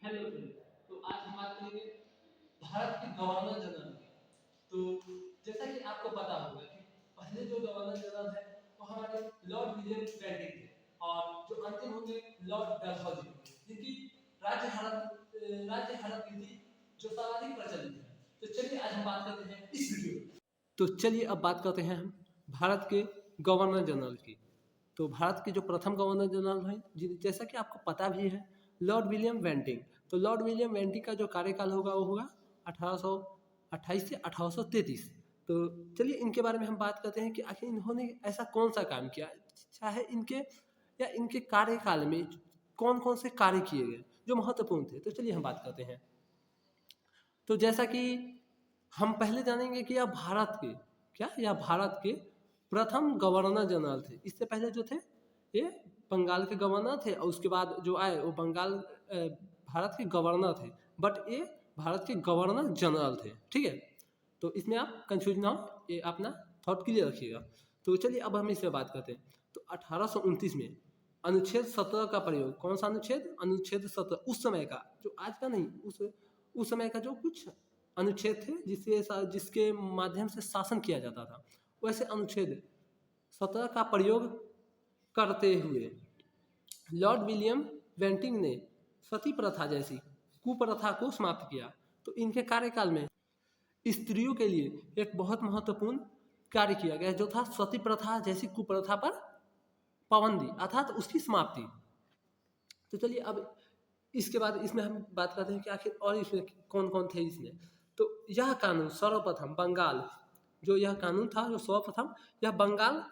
Hello friends. तो आज हम बात करेंगे भारत के गवर्नर जनरल की। तो जैसा कि आपको पता होगा कि पहले जो गवर्नर जनरल है वो हमारे लॉर्ड विलियम बेंटिक थे और जो अंतिम होंगे लॉर्ड डलहौजी होंगे, जिनकी राज्य हड़प नीति जो सर्वाधिक प्रचलित है। तो चलिए आज हम बात करते हैं इस वीडियो में। तो चलिए अब बात करते हैं हम भारत के गवर्नर जनरल की। तो भारत के जो प्रथम गवर्नर जनरल हैं जैसा कि आपको पता भी है, लॉर्ड विलियम बेंटिक। तो लॉर्ड विलियम बेंटिक का जो कार्यकाल होगा वो होगा 1828 से 1833। तो चलिए इनके बारे में हम बात करते हैं कि आखिर इन्होंने ऐसा कौन सा काम किया, चाहे इनके कार्यकाल में कौन कौन से कार्य किए गए जो महत्वपूर्ण थे। तो चलिए हम बात करते हैं। तो जैसा कि हम पहले जानेंगे कि यह भारत के प्रथम गवर्नर जनरल थे। इससे पहले जो थे ये बंगाल के गवर्नर थे और उसके बाद जो आए वो भारत के गवर्नर थे, बट ये भारत के गवर्नर जनरल थे। ठीक है, तो इसमें आप कंफ्यूज ना हो, ये अपना थॉट क्लियर रखिएगा। तो चलिए अब हम इसमें बात करते हैं। तो 1829 में अनुच्छेद 17 का प्रयोग, कौन सा अनुच्छेद? अनुच्छेद 17, उस समय का, जो आज का नहीं, उस समय का जो कुछ अनुच्छेद थे जिसके माध्यम से शासन किया जाता था, वैसे अनुच्छेद 17 का प्रयोग करते हुए लॉर्ड विलियम बेंटिक ने सती प्रथा जैसी कुप्रथा को समाप्त किया। तो इनके कार्यकाल में स्त्रियों के लिए एक बहुत महत्वपूर्ण कार्य किया गया जो था सती प्रथा जैसी कुप्रथा पर पाबंदी अर्थात उसकी समाप्ति। तो चलिए अब इसके बाद इसमें हम बात करते हैं कि आखिर और इसमें कौन कौन थे इसमें। तो यह कानून सर्वप्रथम बंगाल, जो यह कानून था जो सर्वप्रथम यह बंगाल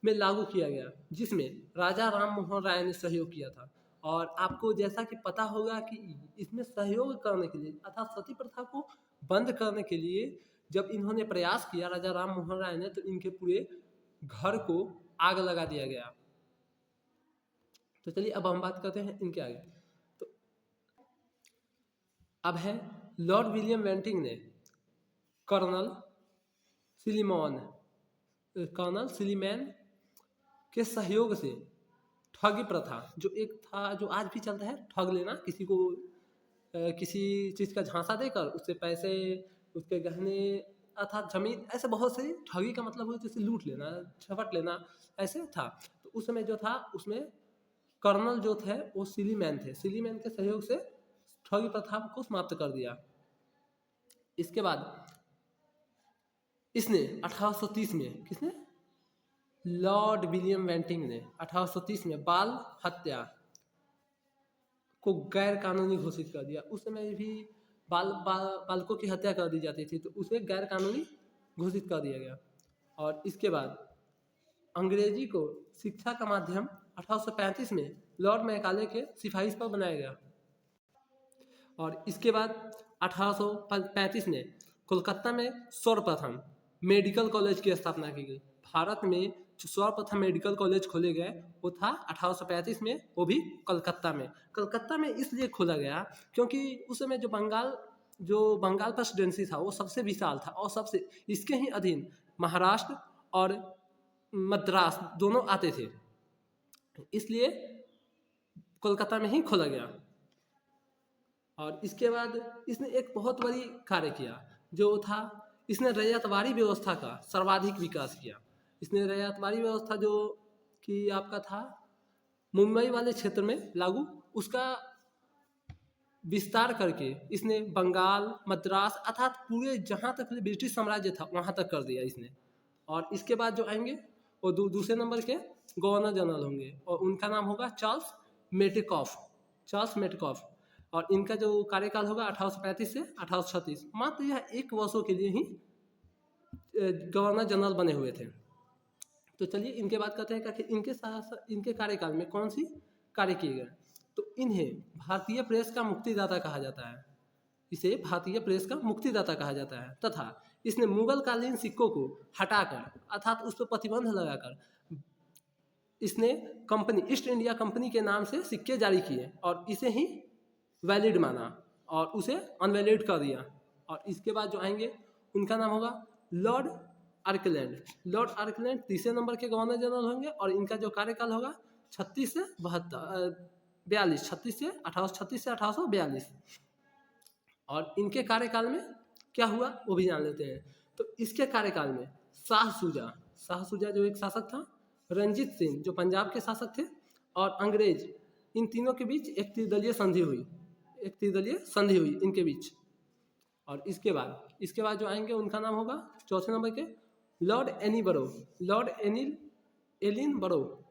में लागू किया गया, जिसमें राजा राम मोहन राय ने सहयोग किया था। और आपको जैसा कि पता होगा कि इसमें सहयोग करने के लिए अर्थात सती प्रथा को बंद करने के लिए जब इन्होंने प्रयास किया राजा राम मोहन राय ने, तो इनके पूरे घर को आग लगा दिया गया। तो चलिए अब हम बात करते हैं इनके आगे। तो अब है लॉर्ड विलियम बेंटिक ने कर्नल सिलीमैन के सहयोग से ठगी प्रथा, जो एक था जो आज भी चलता है, ठग लेना, किसी को किसी चीज़ का झांसा देकर उससे पैसे, उसके गहने अर्थात जमीन, ऐसे बहुत से ठगी का मतलब हुआ जैसे लूट लेना, झपट लेना, ऐसे था। तो उस समय जो था उसमें कर्नल जो थे वो सिलीमैन थे। सिलीमैन के सहयोग से ठगी प्रथा को समाप्त कर दिया। इसके बाद इसने 1830 में, किसने? लॉर्ड विलियम बेंटिक ने 1830 में बाल हत्या को गैर कानूनी घोषित कर दिया। उस समय भी बालकों की हत्या कर दी जाती थी, तो उसे गैर कानूनी घोषित कर दिया गया। और इसके बाद अंग्रेजी को शिक्षा का माध्यम 1835 में लॉर्ड मैकाले के सिफारिश पर बनाया गया। और इसके बाद 1835 में कोलकाता में सर्वप्रथम मेडिकल कॉलेज की स्थापना की गई। भारत में जो सर्वप्रथम मेडिकल कॉलेज खोले गए वो था 1835 में, वो भी कलकत्ता में इसलिए खोला गया क्योंकि उस समय जो बंगाल प्रेसिडेंसी था वो सबसे विशाल था और सबसे इसके ही अधीन महाराष्ट्र और मद्रास दोनों आते थे, इसलिए कोलकाता में ही खोला गया। और इसके बाद इसने एक बहुत बड़ी कार्य किया जो था, इसने रैयतवाड़ी व्यवस्था का सर्वाधिक विकास किया। इसने रैयतवाड़ी व्यवस्था जो कि आपका था मुंबई वाले क्षेत्र में लागू, उसका विस्तार करके इसने बंगाल, मद्रास अर्थात पूरे जहाँ तक ब्रिटिश साम्राज्य था वहाँ तक कर दिया इसने। और इसके बाद जो आएंगे वो दूसरे नंबर के गवर्नर जनरल होंगे और उनका नाम होगा चार्ल्स मेटकॉफ। और इनका जो कार्यकाल होगा 1835 से 1836, मात्र यह 1 वर्षों के लिए ही गवर्नर जनरल बने हुए थे। तो चलिए इनके बात करते हैं कि इनके कार्यकाल में कौन सी कार्य किए गए। तो इन्हें भारतीय प्रेस का मुक्तिदाता कहा जाता है, इसे भारतीय प्रेस का मुक्तिदाता कहा जाता है। तथा इसने मुगल कालीन सिक्कों को हटाकर अर्थात उस पर प्रतिबंध लगाकर इसने ईस्ट इंडिया कंपनी के नाम से सिक्के जारी किए और इसे ही वैलिड माना और उसे अनवैलिड कर दिया। और इसके बाद जो आएंगे उनका नाम होगा लॉर्ड आर्कलैंड तीसरे नंबर के गवर्नर जनरल होंगे और इनका जो कार्यकाल होगा 36 से 1842, 1836 से 1842। और इनके कार्यकाल में क्या हुआ वो भी जान लेते हैं। तो इसके कार्यकाल में शाह सूजा जो एक शासक था, रंजीत सिंह जो पंजाब के शासक थे, और अंग्रेज, इन तीनों के बीच एक त्रिदलीय संधि हुई इनके बीच। और इसके बाद जो आएंगे उनका नाम होगा चौथे नंबर के लॉर्ड एलिन बरो।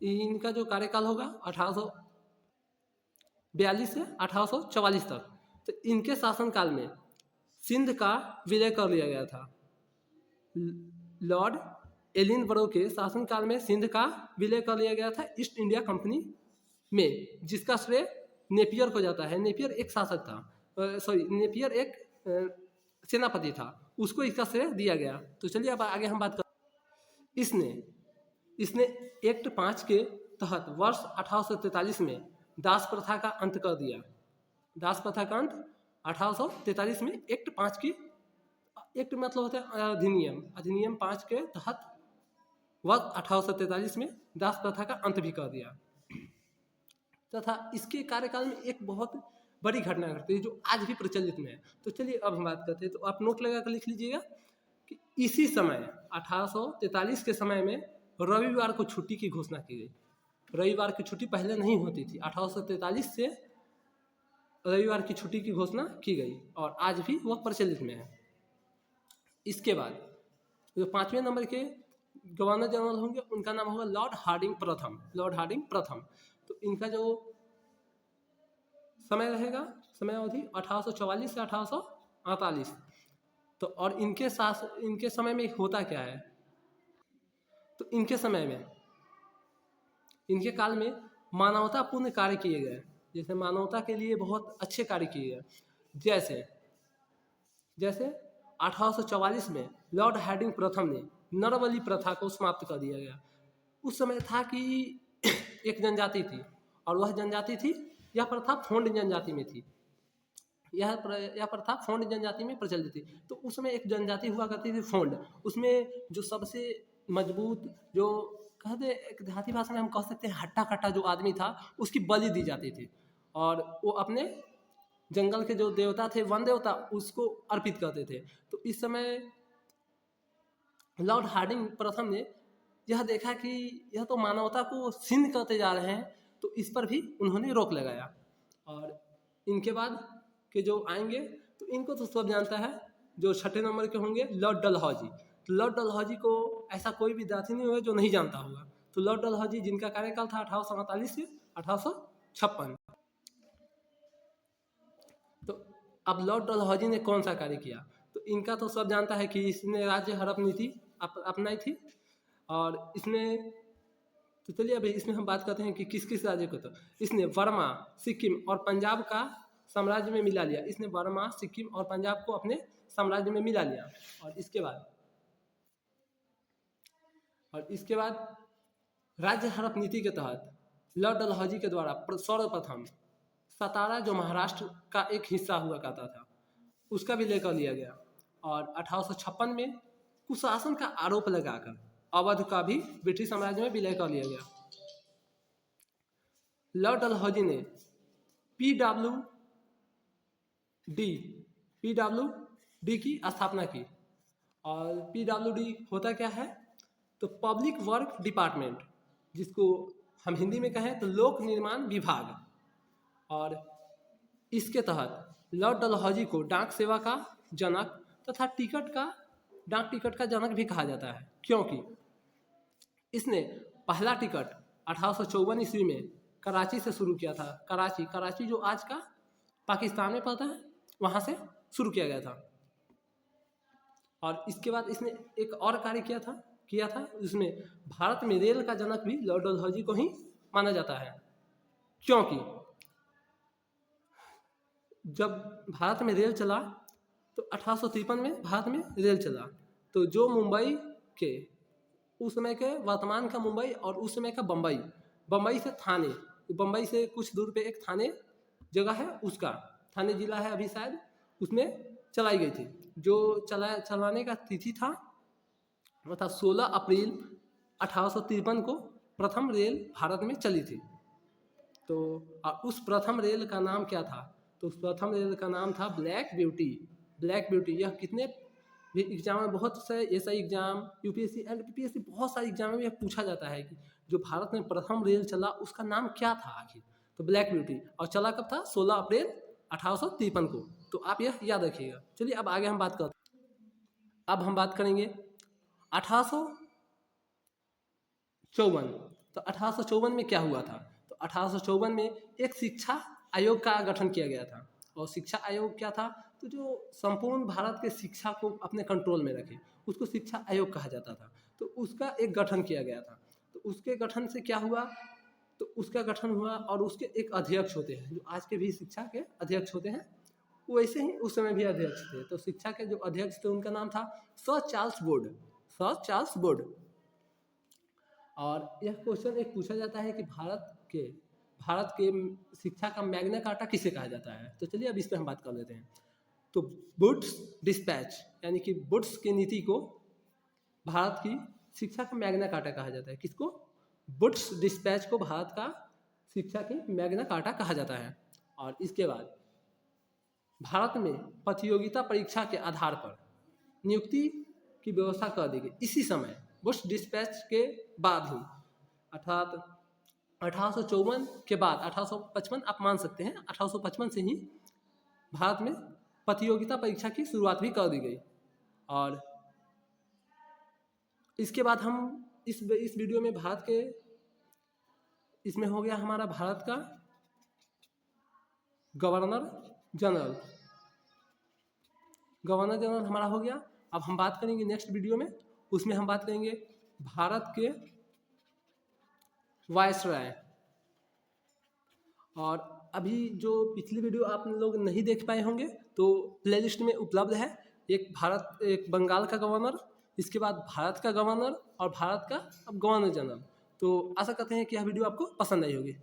इनका जो कार्यकाल होगा 1842 से 1844 तक। तो इनके शासनकाल में सिंध का विलय कर लिया गया था। लॉर्ड एलिन बरो के शासनकाल में सिंध का विलय कर लिया गया था ईस्ट इंडिया कंपनी में, जिसका श्रेय नेपियर को जाता है। नेपियर एक शासक था, नेपियर एक सेनापति था, उसको इसका श्रेय दिया गया। तो चलिए अब आगे हम बात कर। इसने एक्ट 5 के तहत वर्ष 1843 में दास प्रथा का अंत कर दिया। दास प्रथा का अंत 1843 में एक्ट 5 की, एक्ट मतलब होता है अधिनियम 5 के तहत वर्ष 1843 में दास प्रथा का अंत भी कर दिया। तथा इसके कार्यकाल में एक बहुत बड़ी घटना घटती है जो आज भी प्रचलित में है। तो चलिए अब हम बात करते हैं। तो आप नोट लगा कर लिख लीजिएगा कि इसी समय 1843 के समय में रविवार को छुट्टी की घोषणा की गई। रविवार की छुट्टी पहले नहीं होती थी, 1843 से रविवार की छुट्टी की घोषणा की गई और आज भी वह प्रचलित में है। इसके बाद जो 5वें नंबर के गवर्नर जनरल होंगे उनका नाम होगा लॉर्ड हार्डिंग प्रथम। तो इनका जो समय रहेगा, समय अवधि 1844 से 1848। तो और इनके समय में होता क्या है, तो इनके काल में मानवतापूर्ण कार्य किए गए। जैसे मानवता के लिए बहुत अच्छे कार्य किए गए। जैसे 1844 में लॉर्ड हार्डिंग प्रथम ने नरबली प्रथा को समाप्त कर दिया गया। उस समय था कि एक जनजाति थी और वह जनजाति थी, यह प्रथा फोंड जनजाति में थी। यह प्रथा फोंड जनजाति में प्रचलित थी। तो उसमें एक जनजाति हुआ करती थी फोंड। उसमें जो सबसे मजबूत, जो कहते एक देहाती भाषा में हम कह सकते हैं हट्टा कट्टा जो आदमी था, उसकी बलि दी जाती थी और वो अपने जंगल के जो देवता थे, वन देवता, उसको अर्पित करते थे। तो इस समय लॉर्ड हार्डिंग प्रथम ने यह देखा कि यह तो मानवता को छीन करते जा रहे हैं, तो इस पर भी उन्होंने रोक लगाया। और इनके बाद के जो आएंगे तो इनको तो सब जानता है। जो 6ठे नंबर के होंगे लॉर्ड डलहौजी। तो लॉर्ड डलहौजी को ऐसा कोई विद्यार्थी नहीं होगा जो नहीं जानता होगा। तो लॉर्ड डलहौजी जिनका कार्यकाल था 1848 से 1856। तो अब लॉर्ड डलहौजी ने कौन सा कार्य किया, तो इनका तो सब जानता है कि इसने राज्य हड़प नीति अपनाई थी। और इसमें तो चलिए अभी इसमें हम बात करते हैं कि किस किस राज्य को। तो इसने बर्मा, सिक्किम और पंजाब का साम्राज्य में मिला लिया। इसने बर्मा, सिक्किम और पंजाब को अपने साम्राज्य में मिला लिया। और इसके बाद राज्य हड़प नीति के तहत लॉर्ड डलहौजी के द्वारा सर्वप्रथम सतारा जो महाराष्ट्र का एक हिस्सा हुआ करता था, उसका भी लेकर लिया गया। और 1856 में कुशासन का आरोप लगाकर अवध का भी ब्रिटिश साम्राज्य में विलय कर लिया गया। लॉर्ड डलहौजी ने पीडब्ल्यूडी की स्थापना की। और पीडब्ल्यूडी होता क्या है, तो पब्लिक वर्क डिपार्टमेंट, जिसको हम हिंदी में कहें तो लोक निर्माण विभाग। और इसके तहत लॉर्ड डलहौजी को डाक सेवा का जनक तथा डाक टिकट का जनक भी कहा जाता है, क्योंकि इसने पहला टिकट 1854 ईस्वी में कराची से शुरू किया था। कराची जो आज का पाकिस्तान में पड़ता है, वहाँ से शुरू किया गया था। और इसके बाद इसने एक और कार्य किया था उसमें भारत में रेल का जनक भी लॉर्ड डलहौजी को ही माना जाता है, क्योंकि जब भारत में रेल चला तो 1853 में भारत में रेल चला, तो जो मुंबई के उस समय के वर्तमान का मुंबई और उस समय का बम्बई से थाने, बम्बई से कुछ दूर पे एक थाने जगह है, उसका थाने जिला है अभी शायद, उसमें चलाई गई थी। जो चलाने का तिथि था वो था 16 अप्रैल 1853 को प्रथम रेल भारत में चली थी। तो उस प्रथम रेल का नाम क्या था? तो उस प्रथम रेल का नाम था ब्लैक ब्यूटी। ब्लैक ब्यूटी यह कितने भी एग्जाम में, बहुत से ऐसा एग्जाम यूपीएससी एनपीपीएससी बहुत सारे एग्जाम में यह पूछा जाता है कि जो भारत में प्रथम रेल चला उसका नाम क्या था आखिर? तो ब्लैक ब्यूटी। और चला कब था? 16 अप्रैल 1853 को। तो आप यह याद रखिएगा। चलिए अब आगे हम बात करते हैं। अब हम बात करेंगे 1854। तो 1854 में क्या हुआ था? तो 1854 में एक शिक्षा आयोग का गठन किया गया था। और शिक्षा आयोग क्या था? तो जो संपूर्ण भारत के शिक्षा को अपने कंट्रोल में रखे उसको शिक्षा आयोग कहा जाता था। तो उसका एक गठन किया गया था। तो उसके गठन से क्या हुआ? तो उसका गठन हुआ और उसके एक अध्यक्ष होते हैं, जो आज के भी शिक्षा के अध्यक्ष होते हैं वैसे ही उस समय भी अध्यक्ष थे। तो शिक्षा के जो अध्यक्ष थे उनका नाम था sir Charles board. Sir Charles board. और यह क्वेश्चन एक पूछा जाता है कि भारत के शिक्षा का मैग्ना कार्टा किसे कहा जाता है? तो चलिए अब इस पर हम बात कर लेते हैं। तो वुड्स डिस्पैच यानी कि वुड्स की नीति को भारत की शिक्षा का मैग्ना कार्टा कहा जाता है। किसको? वुड्स डिस्पैच को भारत का शिक्षा की मैग्ना कार्टा कहा जाता है। और इसके बाद भारत में प्रतियोगिता परीक्षा के आधार पर नियुक्ति की व्यवस्था कर दी गई इसी समय, वुड्स डिस्पैच के बाद ही, अर्थात 1854 के बाद 1855 आप मान सकते हैं, 1855 से ही भारत में प्रतियोगिता परीक्षा की शुरुआत भी कर दी गई। और इसके बाद हम इस वीडियो में भारत के, इसमें हो गया हमारा भारत का गवर्नर जनरल हमारा हो गया। अब हम बात करेंगे नेक्स्ट वीडियो में, उसमें हम बात करेंगे भारत के वायसराय। और अभी जो पिछली वीडियो आप लोग नहीं देख पाए होंगे तो प्लेलिस्ट में उपलब्ध है। एक बंगाल का गवर्नर, इसके बाद भारत का गवर्नर और भारत का अब गवर्नर जनरल। तो आशा करते हैं कि यह वीडियो आपको पसंद आई होगी।